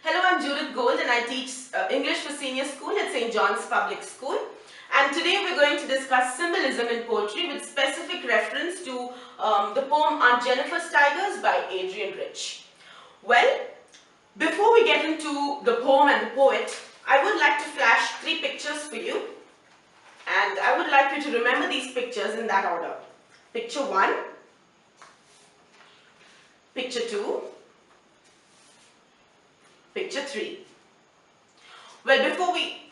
Hello, I'm Judith Gold and I teach English for Senior School at St. John's Public School. And today we're going to discuss symbolism in poetry with specific reference to the poem Aunt Jennifer's Tigers by Adrian Rich. Well, before we get into the poem and the poet, I would like to flash three pictures for you. And I would like you to remember these pictures in that order. Picture 1, Picture 2, Picture 3. Well,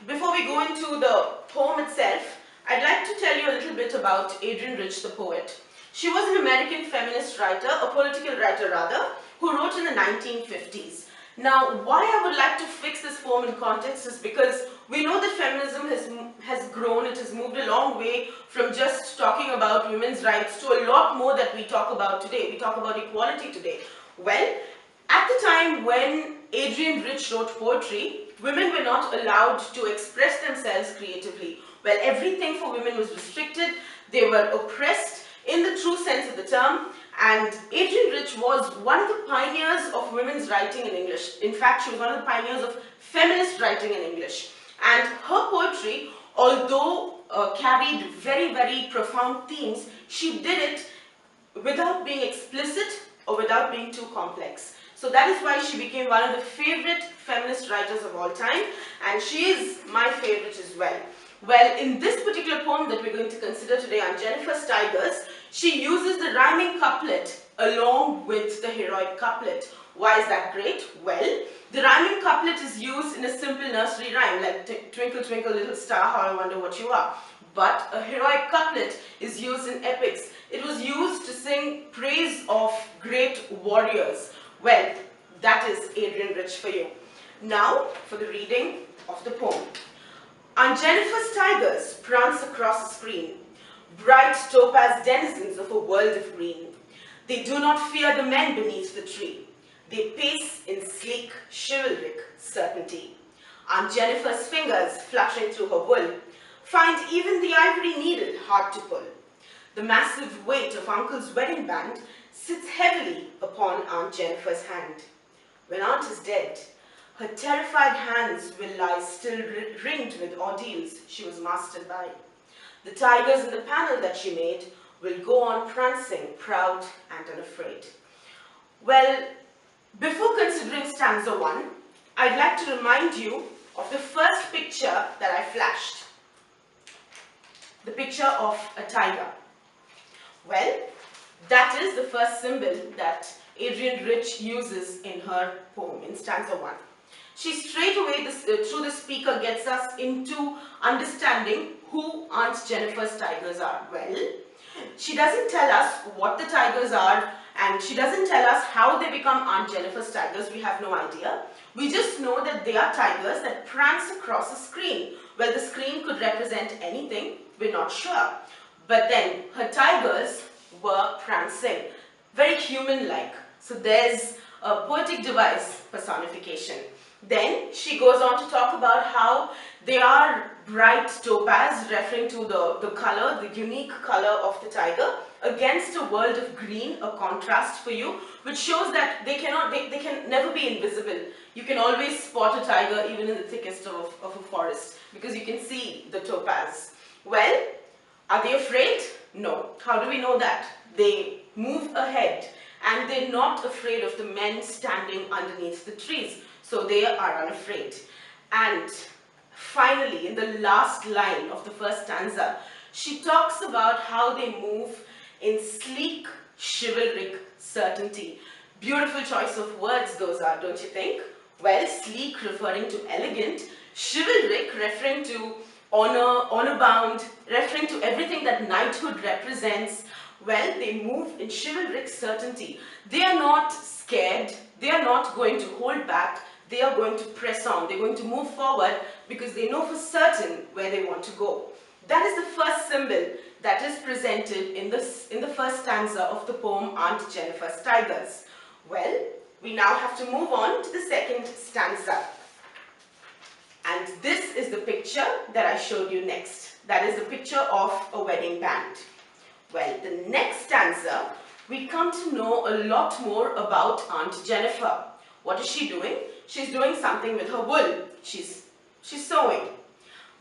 before we go into the poem itself, I'd like to tell you a little bit about Adrian Rich, the poet. She was an American feminist writer, a political writer rather, who wrote in the 1950s. Now, why I would like to fix this poem in context is because we know that feminism has grown, it has moved a long way from just talking about women's rights to a lot more that we talk about today. We talk about equality today. Well, at the time when Adrian Rich wrote poetry, women were not allowed to express themselves creatively. Well, everything for women was restricted, they were oppressed in the true sense of the term, and Adrian Rich was one of the pioneers of women's writing in English. In fact, she was one of the pioneers of feminist writing in English. And her poetry, although carried very, very profound themes, she did it without being explicit or without being too complex. So that is why she became one of the favorite feminist writers of all time, and she is my favorite as well. Well, in this particular poem that we're going to consider today on Jennifer's Tigers, she uses the rhyming couplet along with the heroic couplet. Why is that great? Well, the rhyming couplet is used in a simple nursery rhyme like Twinkle Twinkle Little Star, How I Wonder What You Are. But a heroic couplet is used in epics. It was used to sing praise of great warriors. Well, that is Adrian Rich for you. Now, for the reading of the poem. Aunt Jennifer's tigers prance across the screen, bright topaz denizens of a world of green. They do not fear the men beneath the tree. They pace in sleek, chivalric certainty. Aunt Jennifer's fingers, fluttering through her wool, find even the ivory needle hard to pull. The massive weight of Uncle's wedding band sits heavily upon Aunt Jennifer's hand. When Aunt is dead, her terrified hands will lie still ringed with ordeals she was mastered by. The tigers in the panel that she made will go on prancing, proud and unafraid. Well, before considering stanza 1, I'd like to remind you of the first picture that I flashed. The picture of a tiger. Well, that is the first symbol that Adrian Rich uses in her poem, in stanza 1. She straight away, through the speaker, gets us into understanding who Aunt Jennifer's tigers are. Well, she doesn't tell us what the tigers are, and she doesn't tell us how they become Aunt Jennifer's tigers. We have no idea. We just know that they are tigers that prance across a screen. Well, the screen could represent anything, we're not sure. But then her tigers were prancing, very human-like. So there's a poetic device personification. Then she goes on to talk about how they are bright topaz, referring to the color, the unique color of the tiger, against a world of green, a contrast for you, which shows that they can never be invisible. You can always spot a tiger even in the thickest of a forest because you can see the topaz. Well, are they afraid? No. How do we know that? They move ahead and they're not afraid of the men standing underneath the trees. So they are unafraid. And finally, in the last line of the first stanza, she talks about how they move in sleek, chivalric certainty. Beautiful choice of words those are, don't you think? Well, sleek referring to elegant, chivalric referring to honor-bound, referring to everything that knighthood represents. Well, they move in chivalric certainty. They are not scared. They are not going to hold back. They are going to press on. They're going to move forward because they know for certain where they want to go. That is the first symbol that is presented in the first stanza of the poem Aunt Jennifer's Tigers. Well, we now have to move on to the second stanza. And this is the picture that I showed you next. That is the picture of a wedding band. Well, the next stanza, we come to know a lot more about Aunt Jennifer. What is she doing? She's doing something with her wool. She's sewing.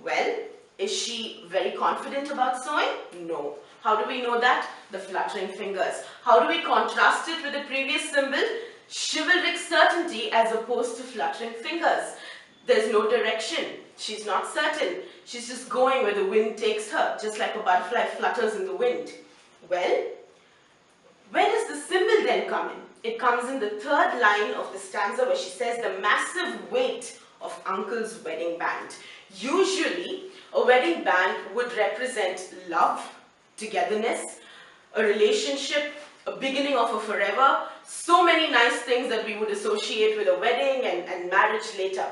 Well, is she very confident about sewing? No. How do we know that? The fluttering fingers. How do we contrast it with the previous symbol? Chivalric certainty as opposed to fluttering fingers. There's no direction. She's not certain. She's just going where the wind takes her, just like a butterfly flutters in the wind. Well, where does the symbol then come in? It comes in the third line of the stanza where she says the massive weight of uncle's wedding band. Usually, a wedding band would represent love, togetherness, a relationship, a beginning of a forever, so many nice things that we would associate with a wedding and marriage later.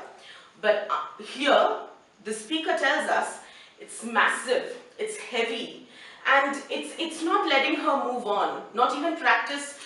But here, the speaker tells us it's massive, it's heavy, and it's not letting her move on, not even practice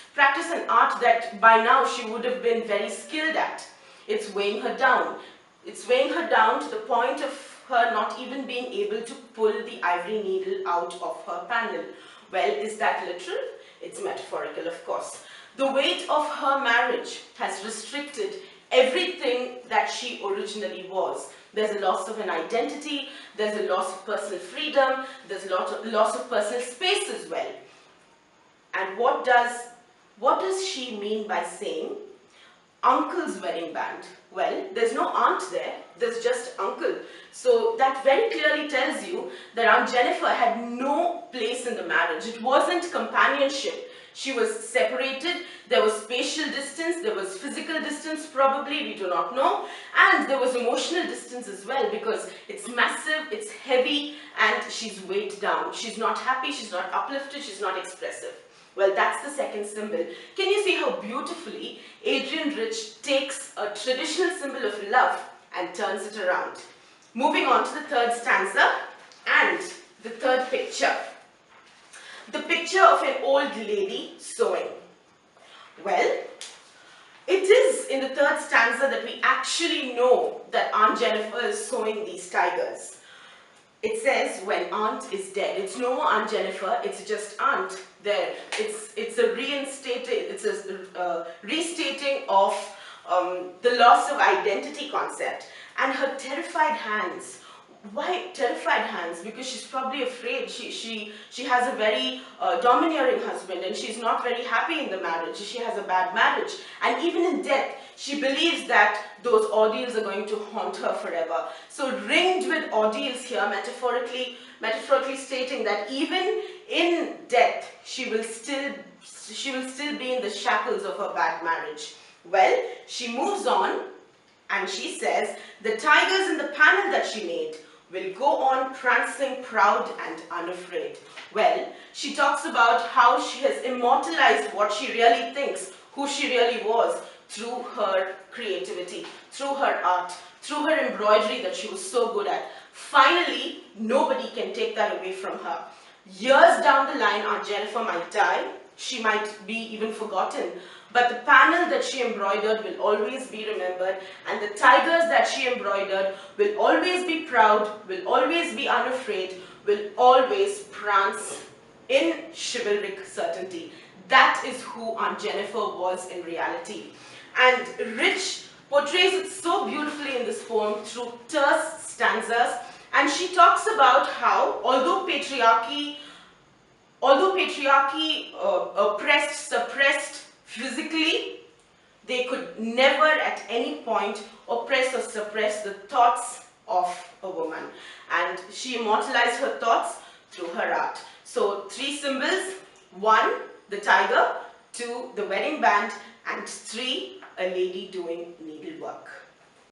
an art that by now she would have been very skilled at. It's weighing her down. It's weighing her down to the point of her not even being able to pull the ivory needle out of her panel. Well, is that literal? It's metaphorical, of course. The weight of her marriage has restricted everything that she originally was. There's a loss of an identity, there's a loss of personal freedom, there's a loss of personal space as well. And what does she mean by saying uncle's wedding band? Well, there's no aunt there, there's just uncle. So that very clearly tells you that Aunt Jennifer had no place in the marriage. It wasn't companionship. She was separated, there was spatial distance, there was physical distance probably, we do not know, and there was emotional distance as well, because it's massive, it's heavy, and she's weighed down. She's not happy, she's not uplifted, she's not expressive. Well, that's the second symbol. Can you see how beautifully Adrian Rich takes a traditional symbol of love and turns it around? Moving on to the third stanza and the third picture. The picture of an old lady sewing. Well, it is in the third stanza that we actually know that Aunt Jennifer is sewing these tigers. It says when aunt is dead. It's no more Aunt Jennifer, it's just aunt there. It's a restating of the loss of identity concept and her terrified hands. Why terrified hands? Because she's probably afraid. She has a very domineering husband and she's not very happy in the marriage. She has a bad marriage, and even in death she believes that those ordeals are going to haunt her forever. So ringed with ordeals here, metaphorically stating that even in death she will still be in the shackles of her bad marriage. Well, she moves on and she says the tigers in the panel that she made will go on prancing proud and unafraid. Well, she talks about how she has immortalized what she really thinks, who she really was, through her creativity, through her art, through her embroidery that she was so good at. Finally, nobody can take that away from her. Years down the line, Aunt Jennifer might die, she might be even forgotten, but the panel that she embroidered will always be remembered, and the tigers that she embroidered will always be proud, will always be unafraid, will always prance in chivalric certainty. That is who Aunt Jennifer was in reality. And Rich portrays it so beautifully in this poem through terse stanzas, and she talks about how, although patriarchy oppressed, suppressed physically, they could never at any point oppress or suppress the thoughts of a woman. And she immortalized her thoughts through her art. So 3 symbols: 1, the tiger; 2, the wedding band; and 3, a lady doing needlework.